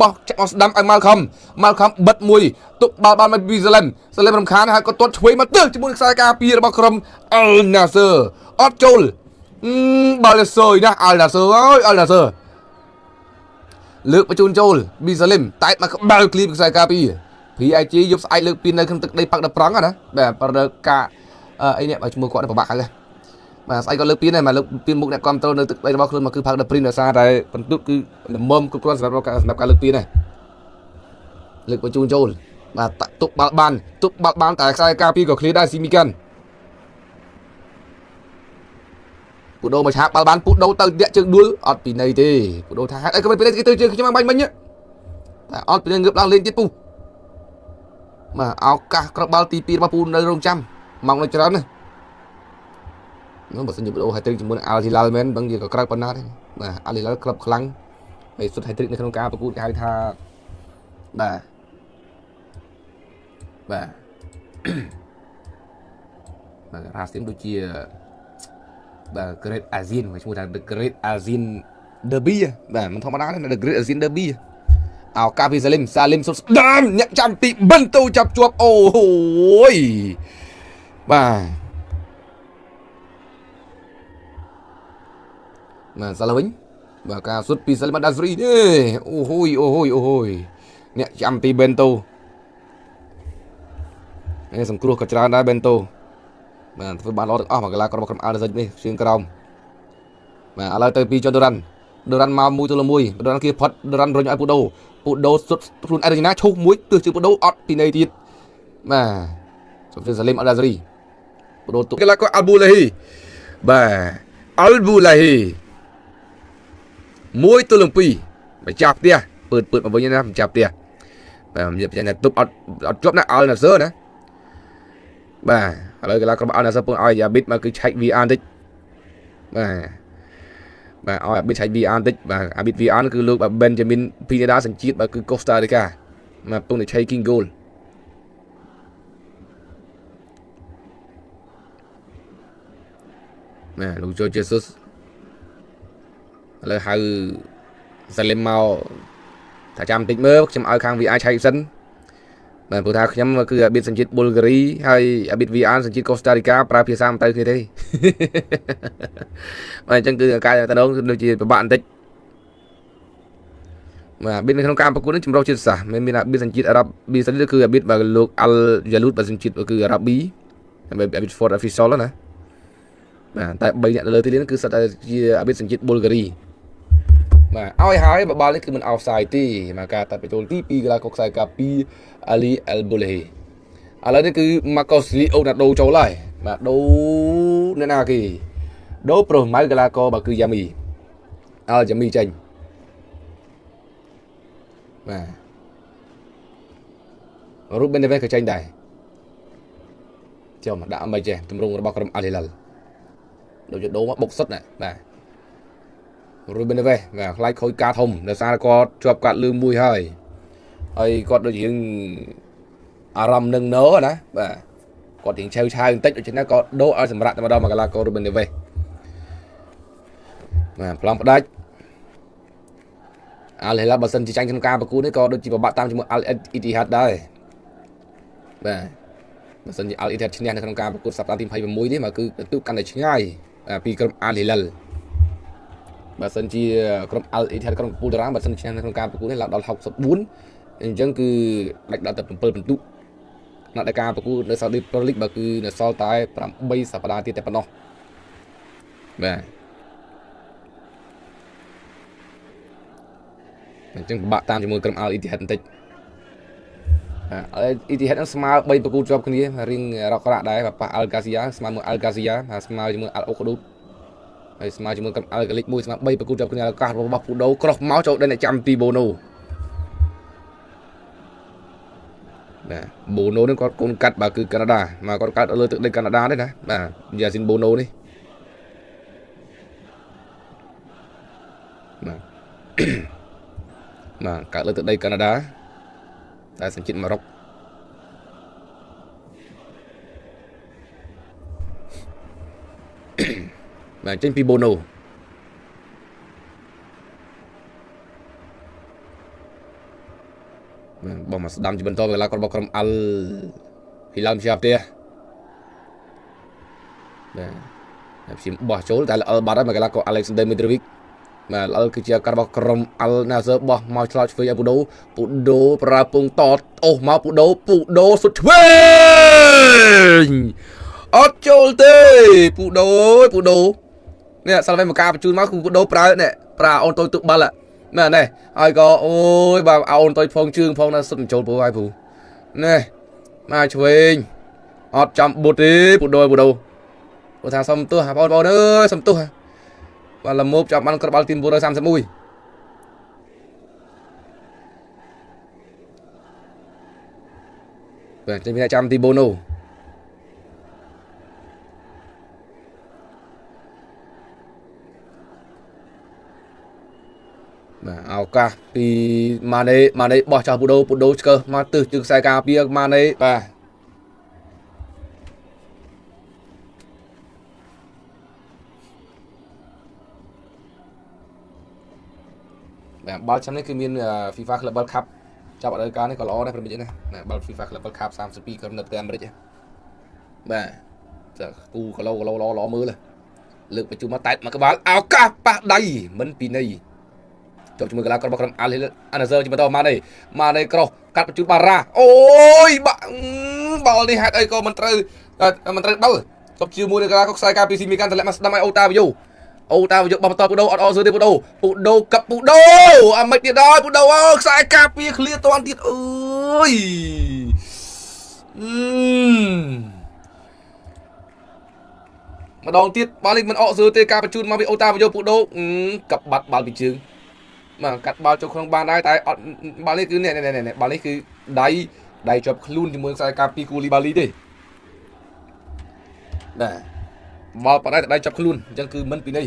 បោះចាក់មកស្ដាំឲ្យម៉ាល់ខំបិទមួយទុកបាល់មកពីសាឡេមរំខានហើយក៏ទាត់ឆ្វេងមកទើជាមួយខ្សែការពាររបស់ក្រុមអលណាសឺអត់ចូលបាល់ទៅសយណាអលណាសឺអើយអលណាសឺលើកបញ្ជូនចូលពីសាឡេមតែមកក្បាលគ្លីបខ្សែការពារ PIG យកស្អែកលើកពីនៅក្នុងទឹកដីផឹកដល់ប្រង់ណាបាទប្រដៅការអីនេះឲ្យឈ្មោះគាត់ពិបាកហើយបាទស្អែកគាត់លើកពីនេះមកលើកពីមុខអ្នកគ្រប់ត្រូលនៅទឹកដីរបស់ខ្លួនមកគឺផឹកដល់ព្រីមដោយសារតែបន្ទុកគឺល្មមគ្រប់គ្រាន់សម្រាប់ការលើកពីនេះលើកបញ្ជូនចូលបាទទុកបាល់បានតែខ្សែការពារក៏ឃ្លៀដែរស៊ីមីកាន់ពូដូមកឆាបបាល់បានពូដូទៅតាក់ជើងដួលអត់ពីនៃទេពូដូថាហេតុអីក៏មិនពីនៃគេទៅជើងខ្ញុំបាញ់មិញតែអត់ពីនៃងើបឡើងលេងទៀតពូបាទឱកាសក្របបាល់ទី2របស់ពូនៅរងចាំមកនៅច្រើនណានោះបើសិនជាពូដូហេទ្រិកជាមួយនឹងអាល់ហ៊ីឡាល់មែនដឹងជាក៏ក្រៅប៉ុណ្ណាដែរបាទអាល់ហ៊ីឡាល់ក្លឹបខ្លាំងហើយសុទ្ធហេទ្រិកនៅក្នុងការប្រកួតគេហៅថាបាទបាទរ៉ាសទៀមដូចជាបាទ Great ASEAN ឈ្មោះថា The Great ASEAN Derby បាទមិនធម្មតាទេ The Great ASEAN Derby ឱកាសពីសាឡេមសុទ្ធស្ដាមអ្នកចាំពីបិនទៅចាប់ជាប់អូយបាទសាឡេមវិញបាទការសុទ្ធពីសាឡេមដាស្រីទេអូហូយអ្នកចាំពីបិនទៅនេះសង្គ្រោះក៏ច្រើនដែរបេនតូបាទធ្វើបានល្អទាំងអស់មកកីឡាកររបស់ក្រុមអាល់ដាសិចនេះជើងក្រោមបាទឥឡូវទៅពីចុះដូរ៉ាន់មកមួយទល់មួយដូរ៉ាន់គៀផុតដូរ៉ាន់រុញឲ្យពូដូសុទ្ធខ្លួនឯងរញណាឈូសមួយទើសជើងពូដូអត់ពីនៃទៀតបាទសុំជើងសាឡេមអល់ដាស្រីពូដូទុកកីឡាករអាល់ប៊ូឡាហ៊ីបាទអាល់ប៊ូឡាហ៊ីមួយទល់នឹង2ម្ចាស់ផ្ទះពើមកវិញណាម្ចាស់ផ្ទះបាទនិយាយថាទប់អត់ជាប់ណាអល់ណាសឺណាបាទឥឡូវកីឡាករអល់ណាសឺពងឲ្យអាប៊ីតមកគឺឆែក VR បន្តិចបាទឲ្យអាប៊ីតឆែក VR បន្តិចបាទអាប៊ីត VR គឺលោកបេនយ៉ាមីនភីនេដាសញ្ជាតិបាទគឺកូស្តារីកាមកពងតែឆែក King Goal បាទលោកជូជេស៊ុសឥឡូវហៅសាឡេមមកថាចាំបន្តិចមើលខ្ញុំឲ្យខាង VR ឆែកសិនបាទព្រោះថាខ្ញុំគឺអាប៊ីតសញ្ជាតិប៊ុលហ្គារីហើយអាប៊ីត VR សញ្ជាតិកូស្តារីកាប្រើភាសាមិនទៅគ្នាទេបាទអញ្ចឹងគឺការតែដងគឺដូចជាពិបាកបន្តិចបាទអាប៊ីតនៅក្នុងការប្រកួតនេះចម្រុះជាតិសាសន៍មានអាប៊ីតសញ្ជាតិអារ៉ាប់ប៊ីសនេះគឺអាប៊ីតបាទលោកអាល់យ៉ាលូតបាទសញ្ជាតិគឺអារ៉ាប់ប៊ីអាប៊ីត Ford Official ណាបាទតែ3អ្នកលើទីនេះគឺសិតតែជាអាប៊ីតសញ្ជាតិប៊ុលហ្គារីបាទឲ្យហើយបាល់នេះគឺមិនអោហ្វសាយទេមកការតាត់បញ្ចូលទី2កីឡាករខ្សែការពីអាលីអលប៊ូលេឥឡូវនេះគឺម៉ាកូសលីអូណាដូចូលហើយបាទដូអ្នកណាគេដូប្រុសម៉ៅកីឡាករបាទគឺយ៉ាមីអល់យ៉ាមីចេញបាទរូបបេនដេវេសក៏ចេញដែរចូលមកដាក់មិនចេះទម្រង់របស់ក្រុមអាល់ហ៊ីឡាល់ដូចជាដូមកបុកសុទ្ធណាបាទរូបេនដេវេសបាទខ្លាចខូចការធំដោយសារគាត់ជាប់កាត់លឺមួយហើយគាត់ដូចជាអារម្មណ៍នឹងណូណាបាទគាត់រៀងឆៅបន្តិចដូច្នេះក៏ដូរឲ្យសម្រាប់តែម្ដងមកកីឡាកររូបេនដេវេសបាទប្លង់ផ្ដាច់អាល់ហ៊ីឡាល់បើសិនជាចាញ់ក្នុងការប្រកួតនេះក៏ដូចជាប្របាក់តាមជាមួយអាល់អ៊ីទីហាត់ដែរបាទបើសិនជាអាល់អ៊ីទីហាត់ឈ្នះនៅក្នុងការប្រកួតសប្តាហ៍ទី26នេះមកគឺបន្ទុកកាន់តែឆ្ងាយពីក្រុមអាល់ហ៊ីឡាល់បើសិនជាក្រុមអាល់អ៊ីទីហាត់ក្រុមពូលតារាបើសិនឈ្នះនៅក្នុងការប្រកួតនេះឡើងដល់64អញ្ចឹងគឺដាច់ដល់តែ7ពិន្ទុនៅដល់ការប្រកួតនៅ Saudi Pro League បើគឺនៅសល់តែ8សប្តាហ៍ទៀតតែប៉ុណ្ណោះបាទអញ្ចឹងពិបាកតាមជាមួយក្រុម Al Ittihad បន្តិចAl Ittihad នឹងស្មើ3ប្រកួតជាប់គ្នារៀងរករាក់ដែរប៉ះ Al Qasiyah ស្មើមួយ Al Qasiyah ហើយស្មើជាមួយ Al Oqdoud ហើយស្មើជាមួយក្រុម Al Ghalic 1 ស្មើ 3 ប្រគូចាប់គ្នាឱកាសរបស់ពូដូ cross មកចូលដល់អ្នកចាំពី Bono បាទ Bono នេះគាត់កូនកាត់បាទគឺកាណាដាមកគាត់កាត់លើទឹកដីកាណាដាទេណាបាទយ៉ាស៊ីន Bono នេះបាទបាទកាត់លើទឹកដីកាណាដាតែសញ្ជាតិម៉ារ៉ុកបាទចេញពី Bono បងមកស្ដាំជាបន្តពេលគាត់របស់ក្រុម Al Hilal ជាប់ទេបាទខ្ញុំបោះចូលតែល្អបាត់ហើយមកកីឡាករ Alexander Mitrovic បាទល្អគឺជាការរបស់ក្រុម Al Nassr បោះមកឆ្លោតឆ្វេងឲ្យពូដូប្រើពងតអូសមកពូដូសុតឆ្វេងអត់ចូលទេពូដូនេះសាល់វេមកការបញ្ជូនមកគឺពូដូប្រើនេះប្រើអូនតូចទឹកបាល់ណែហើយក៏អូយបាទអូនតូចផងជើងផងណាសុតបញ្ចូលពូហើយពូនេះមកឆ្វេងអត់ចាំបុតទេពូដូគាត់ថាសុំទោសបងអើយសុំទោសបាទលមោបចាប់បានក្របបាល់ទី931បាទចេញពីចាំទី Bono បាទឱកាសពីម៉ាណេបោះចោលពូដូឆ្កើមកទិសជើងខ្សែការពារម៉ាណេបាទបាល់ឆ្នាំនេះគឺមាន FIFA Club World Cup ចាប់អត់ដល់ការនេះក៏ល្អដែរប្រិមិត្តណាបាល់ FIFA Club World Cup 32ក្រុមនៅប្រទេសអាមេរិកបាទចាគូគីឡូល្អមើលលើកបញ្ជូនមកតែមកក្បាលឱកាសប៉ះដៃមិនពីនៃចុះជាមួយកីឡាកររបស់ក្រុម Al Nassr ជាបន្តម៉ាណេក្រោះកាត់បញ្ជូនបារ៉ាអូយបាល់នេះហេតុអីក៏មិនត្រូវបាល់ចុះជាមួយនឹងកីឡាករខ្សែការពីស៊ីមីកាន់តម្លាក់មកស្ដាំឲ្យអូតាវីយ៉ូបោះបន្តពូដូអត់អត់សើទេពូដូកាប់ពូដូអាមិនទៀតដល់ពូដូអើខ្សែការពារឃ្លាតាន់ទៀតអើយម្ដងទៀតបាល់នេះមិនអត់សើទេការបញ្ជូនមកពីអូតាវីយ៉ូពូដូកាប់បាត់បាល់ពីជើងបាទកាត់បាល់ចូលក្នុងបានដែរតែអត់បាល់នេះគឺនេះបាល់នេះគឺដៃជាប់ខ្លួនជាមួយខ្សែការពារគូលីបាលីទេបាទបាល់ប៉ាដៃចាប់ខ្លួនអញ្ចឹងគឺមិនពីនេះ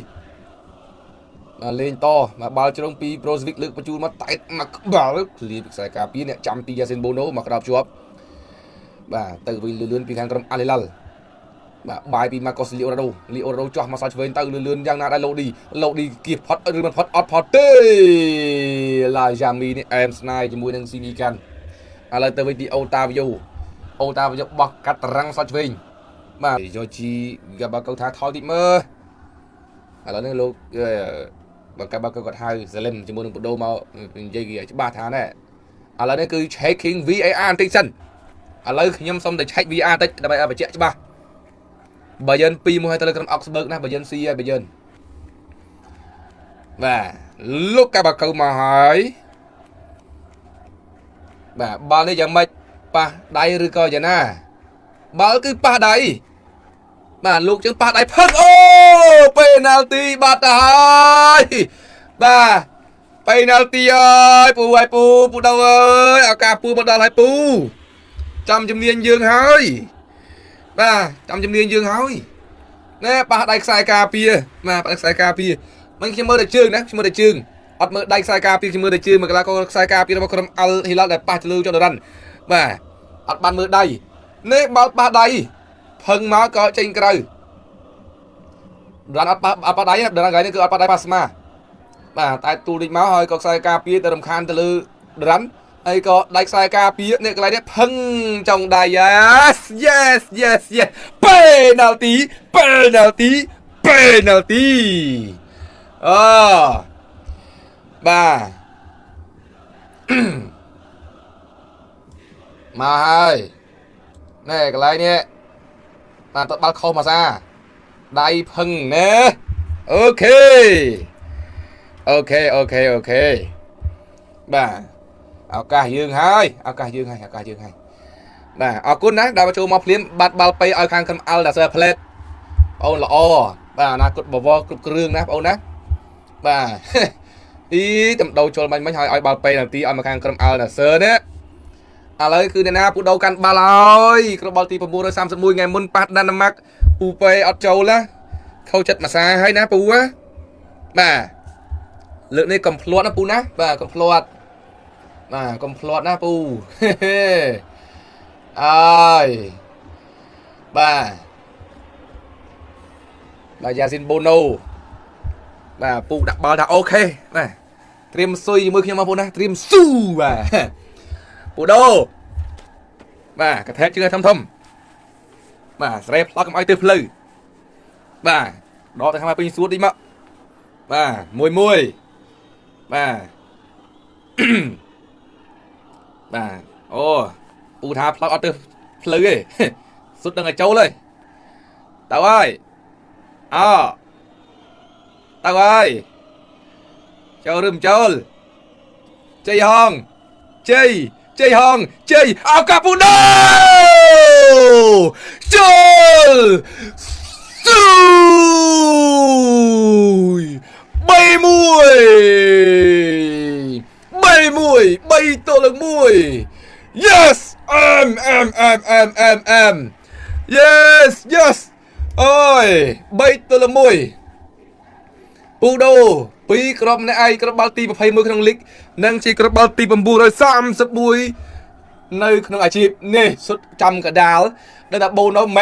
បាទលេងតមកបាល់ជ្រុងពី Brozovic លើកបញ្ជូនមកតែមកបាល់ឃ្លៀខ្សែការពារអ្នកចាំពីយ៉ាស៊ីន Bono មកក្របជាប់បាទទៅវិញលឿនពីខាងក្រុម Al Hilal បាទបាយពី Marcos Leonardo ចោះមកសាច់ឆ្វេងទៅលឿនយ៉ាងណាដែរឡូឌីគៀបផុតឬមិនផុតអត់ផុតទេឡាយ៉ាមីនេះអែមស្នាយជាមួយនឹងស៊ីមីកាន់ឥឡូវទៅវិញពីអូតាវីយ៉ូបោះកាត់តារាំងសាច់ឆ្វេងបាទយោជីកាបាកៅថាថយតិចមើលឥឡូវនេះលោកបើកាបាកៅគាត់ហៅសាឡឹមជាមួយនឹងបដូរមកនិយាយគេច្បាស់ថាណែឥឡូវនេះគឺ checking VAR បន្តិចសិនឥឡូវខ្ញុំសុំតែ check VAR បន្តិចដើម្បីឲ្យបញ្ជាក់ច្បាស់បើយើង2-1ឲ្យទៅលើក្រុម Augsburg ណាបើយើងស៊ីហើយបើយើងបាទលោកកាបាកៅមកហើយបាទបាល់នេះយ៉ាងម៉េចប៉ះដៃឬក៏យ៉ាងណាបាល់គឺប៉ះដៃបាទលោកជើងប៉ះដៃផឹកអូពេណាល់ទីបាត់ទៅហើយបាទពេណាល់ទីអើយពូដូអើយឱកាសពូមកដល់ហើយពូចាំជំនាញយើងហើយបាទចាំជំនាញយើងហើយណែប៉ះដៃខ្សែការពារបាទប៉ះខ្សែការពារមិនខ្ញុំមើលតែជើងណាខ្ញុំមើលតែជើងអត់មើលដៃខ្សែការពារខ្ញុំមើលតែជើងមួយកីឡាករខ្សែការពាររបស់ក្រុម Al Hilal ដែលប៉ះទៅលើចុះរ៉ាន់បាទអត់បានមើលដៃនេះបាល់ប៉ះដៃផឹងមកក៏ចេញក្រៅរ៉ាន់អត់ប៉ះដៃណារ៉ាន់នេះគឺអត់ប៉ះដៃប៉ះស្មាបាទតែទូលនេះមកហើយក៏ខ្សែការពារទៅរំខានទៅលើរ៉ាន់ហើយក៏ដៃខ្សែការពារនេះកន្លែងនេះផឹងចុងដៃ yes penalty អូបាទមកហើយណែកន្លែងនេះបាទទៅបាល់ខុសមកសាដៃផឹងណែអូខេបាទឱកាសយើងហើយបាទអរគុណណាដែលចូលមកភ្លាមបាត់បាល់ពេឲ្យខាងក្រុម Al Nassr Plate អូនល្អ bà na cột bò vo cột rương nè ông nè bà ý tầm đầu cho mình mới hỏi ai bao pay là tí ai mà khang cầm ao là sơ nè à lấy cứ nè phụ đầu căn ba lôi cái bao tí phụ mua rồi sam mùi ngày muốn bắt đan mắc phụ pay ở châu lá khâu chật mà xa hay nè phụ á bà lượng này cầm plot nó phụ nè bà cầm plot mà cầm plot nè phụ ai bà gia xin bono bà phụ đặt bao đã ok này trim xuôi mới khi mà phụ nè trim su bà phụ đô bà cái thế chưa thâm thâm bà sẽ plug cầm ai tiêu plug bà đó thì hai pin xuống đi mà bà mùi mùi bà bà ô phụ thà plug auto plug ấy xuất đang ở châuเลยtao ơi tao ơi châu rừng châu chơi hòn chơi hòn chơi ao capuno chơi bay mùi bay to lực mùi yes em yes ôi bay to lực mùiปูโดปีกรอบในไอกระบาลตีประเพณีมือขนมลิกนั่งชีกระบาลตีบำบูเลย30 ในขนมอาชีพนี่สุดจำกระดาษได้แต่โบนเอาแ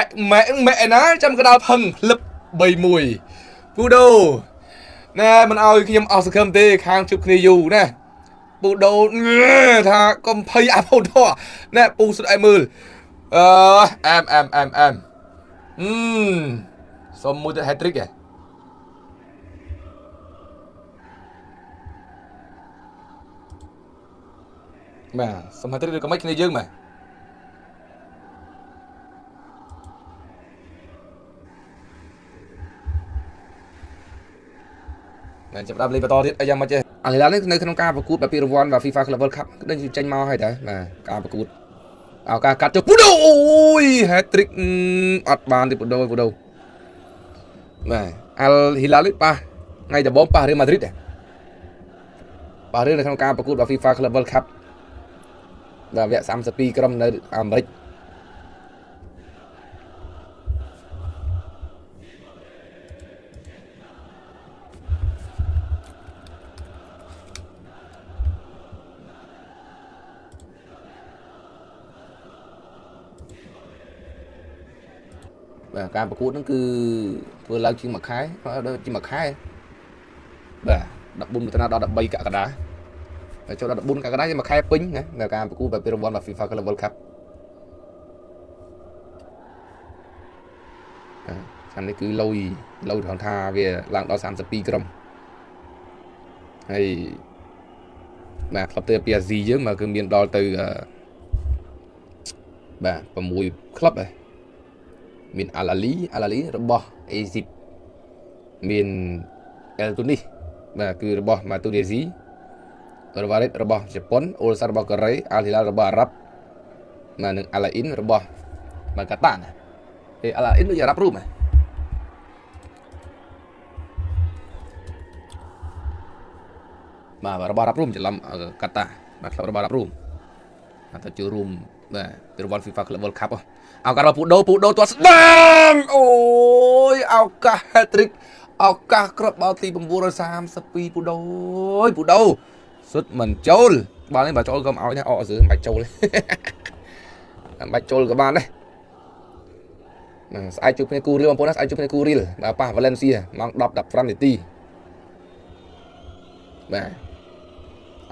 ม่นะจำกระดาษพังลึบใบมวยปูโดนะมันเอาขยมเอาสกัมตีข้างชุบคณีอยู่นะปูโดถ้าก็พยายามเอาท่อนะปูสุดไอ้มือสมมุติแฮตทริกไงmà xong hai tới có mấy cái này dương mà này chụp đam lên và to thiết ai mà chơi anh là nơi không ca và cút và Pirvon và FIFA Club World Cup đây tranh mau hay đấy mà ca và cút ao ca cắt cho cút đâu ôi hat-trick ọt bàn thì phụ đâu mà Al Hilal pa ngay từ bóng pa Real Madrid này pa Real không ca và cút và FIFA Club World Cup và vẽ 32 gramនៅអាមេរិកបាទការប្រកួតហ្នឹងគឺធ្វើឡើងជាងមួយខែជាមួយខែបាទ14មិថុនាដល់13កក្កដាចូលដល់14កក្កដាជាមួយខែពេញណានៅការប្រកួតបែបពីរង្វាន់ FIFA Club World Cup ឆ្នាំនេះគឺលុយថងថាវាឡើងដល់32 ក្រុមហើយបាទក្លឹបទៅ PSG យើងមកគឺមានដល់ទៅបាទ6ក្លឹបហើយមាន Al Ahly របស់អេស៊ីបមាន El Tunis បាទគឺរបស់ Matuidi Alvarez របស់ជប៉ុន Ulsan របស់កូរ៉េ Al Hilal របស់អារ៉ាប់និង Al Ain របស់បាកាតាណាAl Ain ដូចអារ៉ាប់រូបបាទរបស់អារ៉ាប់រូបច្រឡំកាតាបាទក្លឹបរបស់អារ៉ាប់រូបទៅចូលរួមបាទពីរង្វាន់ FIFA Club World Cup ឱកាសរបស់ពូដូទាត់ស្ដាងអូយឱកាស hat-trick ឱកាសគ្រាប់បាល់ទី932ពូដូសុទ្ធមិនចូលបាល់នេះបើចូលក៏ឲ្យដែរអកស្រឿងមិនបាច់ចូលមិនបាច់ចូលក៏បានដែរស្អែកជួបគ្នាគូរៀលបងប្អូនណាស្អែកជួបគ្នាគូរៀលបាទប៉ះ Valencia ម៉ោង 10:15 នាទីបាទ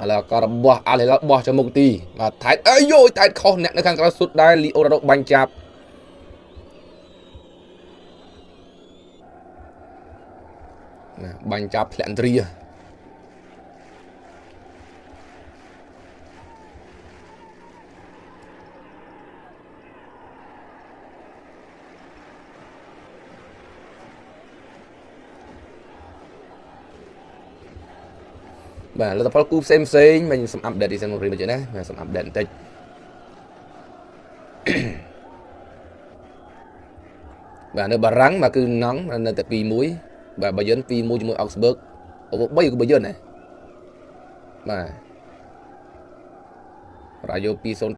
ឥឡូវក៏របស់អាឡេឡបោះចូលមុខទីបាទថៃអើយយថៃខុសអ្នកនៅខាងក្រៅសុទ្ធដែរលីអូរ៉ាដូបាញ់ចាប់ណាបាញ់ចាប់ធ្លាក់ទ្រីបាទលទ្ធផលគូផ្សេងmìnhសូមអាប់ដេតទីសំរីមកជិះណាសូមអាប់ដេតបន្តិច បាទនៅបារាំងមកគឺណង់នៅតែ2-1បាទបាយ័ន2-1ជាមួយ Augsburg 3ក៏បាយ័នដែរបាទ Rayo 2-0